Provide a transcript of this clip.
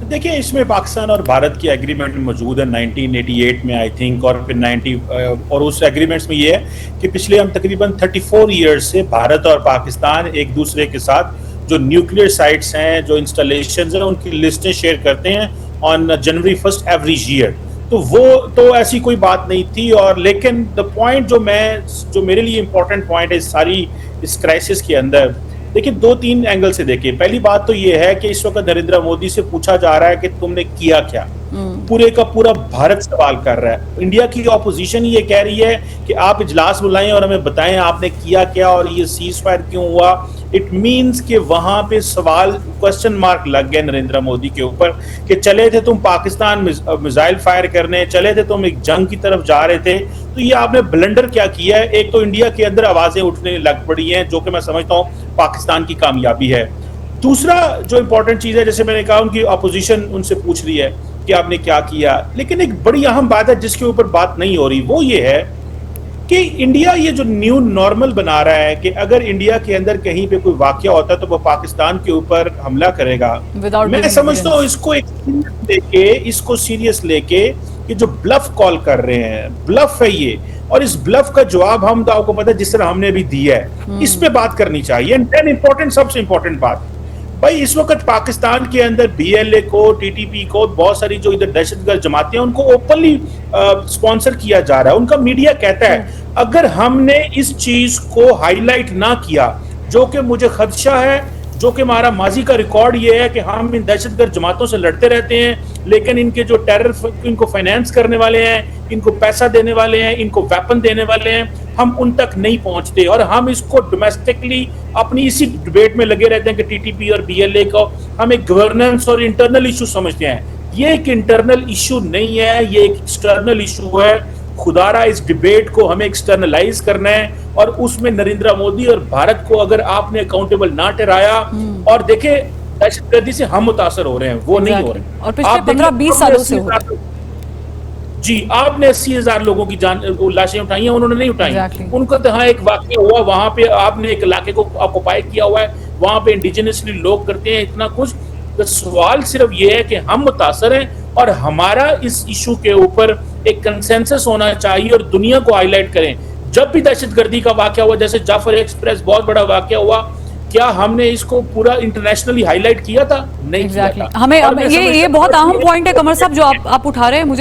देखिए, इसमें पाकिस्तान और भारत की एग्रीमेंट मौजूद है 1988 में आई थिंक, और फिर 90 और उस एग्रीमेंट्स में ये है कि पिछले हम तकरीबन 34 ईयर्स से भारत और पाकिस्तान एक दूसरे के साथ जो न्यूक्लियर साइट्स हैं, जो इंस्टॉलेशंस हैं, उनकी लिस्टें शेयर करते हैं ऑन जनवरी 1 एवरी ईयर। तो वो तो ऐसी कोई बात नहीं थी। और लेकिन द पॉइंट जो मेरे लिए इंपॉर्टेंट पॉइंट है इस क्राइसिस के अंदर, देखिए, दो तीन एंगल से देखिए। पहली बात तो ये है कि इस वक्त नरेंद्र मोदी से पूछा जा रहा है कि तुमने किया क्या। पूरे का पूरा भारत सवाल कर रहा है। इंडिया की ऑपोजिशन ये कह रही है कि आप इजलास बुलाएं और हमें बताएं आपने किया क्या और ये सीज फायर क्यों हुआ। इट मीन्स कि वहां पे सवाल, क्वेश्चन मार्क लग गए नरेंद्र मोदी के ऊपर कि चले थे तुम पाकिस्तान मिसाइल फायर करने, चले थे तुम एक जंग की तरफ जा रहे थे, तो ये आपने ब्लंडर क्या किया है। एक तो इंडिया के अंदर आवाजें उठने लग पड़ी हैं, जो कि मैं समझता हूँ पाकिस्तान की कामयाबी है। दूसरा जो इंपॉर्टेंट चीज है, जैसे मैंने कहा, उनकी अपोजिशन उनसे पूछ रही है कि आपने क्या किया, लेकिन एक बड़ी अहम बात है जिसके ऊपर बात नहीं हो रही, वो ये है कि इंडिया ये जो न्यू नॉर्मल बना रहा है कि अगर इंडिया के अंदर कहीं पे कोई वाकया होता है तो वो पाकिस्तान के ऊपर हमला करेगा। मैं समझता हूँ इसको सीरियस लेके कि जो ब्लफ कॉल कर रहे हैं, ब्लफ है ये, और इस ब्लफ का जवाब हम तो आपको पता है जिस तरह हमने भी दिया है, इस पे बात करनी चाहिए। एंड सबसे इंपॉर्टेंट बात, भाई इस वक्त पाकिस्तान के अंदर बीएलए को, टीटीपी को, बहुत सारी जो इधर दहशतगर्द जमातें हैं, उनको ओपनली स्पॉन्सर किया जा रहा है। उनका मीडिया कहता है अगर हमने इस चीज को हाईलाइट ना किया, जो कि मुझे खदशा है, जो कि हमारा माजी का रिकॉर्ड ये है कि हम इन दहशतगर्द जमातों से लड़ते रहते हैं, लेकिन इनके जो टेरर इनको फाइनेंस करने वाले हैं, इनको पैसा देने वाले हैं, इनको वेपन देने वाले हैं, हम उन तक नहीं पहुंचते। और हम इसको डोमेस्टिकली अपनी इसी डिबेट में लगे रहते हैं कि टीटीपी और बीएलए को हम एक गवर्नेंस और इंटरनल इशू समझते हैं। ये एक इंटरनल इशू नहीं है, ये एक एक्सटर्नल इशू है। खुदारा इस डिबेट को हमें एक्सटर्नलाइज करना है, और उसमें नरेंद्र मोदी और भारत को अगर आपने अकाउंटेबल ना ठहराया, और देखे दहशतगर्दी से हम मुतासर हो रहे हैं, वो नहीं हो रहे। और पिछले 15-20 सालों से जी, आपने 80,000 लोगों की लाशें उठाई हैं, उन्होंने नहीं उठाई। उनको तो हाँ एक वाकया हुआ, वहां पे आपने एक इलाके को ऑक्युपाई किया हुआ है, वहां पे इंडिजिनसली लोग करते हैं इतना कुछ। तो सवाल सिर्फ ये है कि हम मुतासर हैं, और हमारा इस इशू के ऊपर एक कंसेंसस होना चाहिए और दुनिया को हाईलाइट करें। जब भी दहशतगर्दी का वाकया हुआ, जैसे जाफर एक्सप्रेस बहुत बड़ा वाकया हुआ, क्या हमने इसको पूरा इंटरनेशनली हाईलाइट किया था? नहीं किया था। हमें ये बहुत अहम पॉइंट है कमर साहब जो आप उठा रहे हैं। मुझे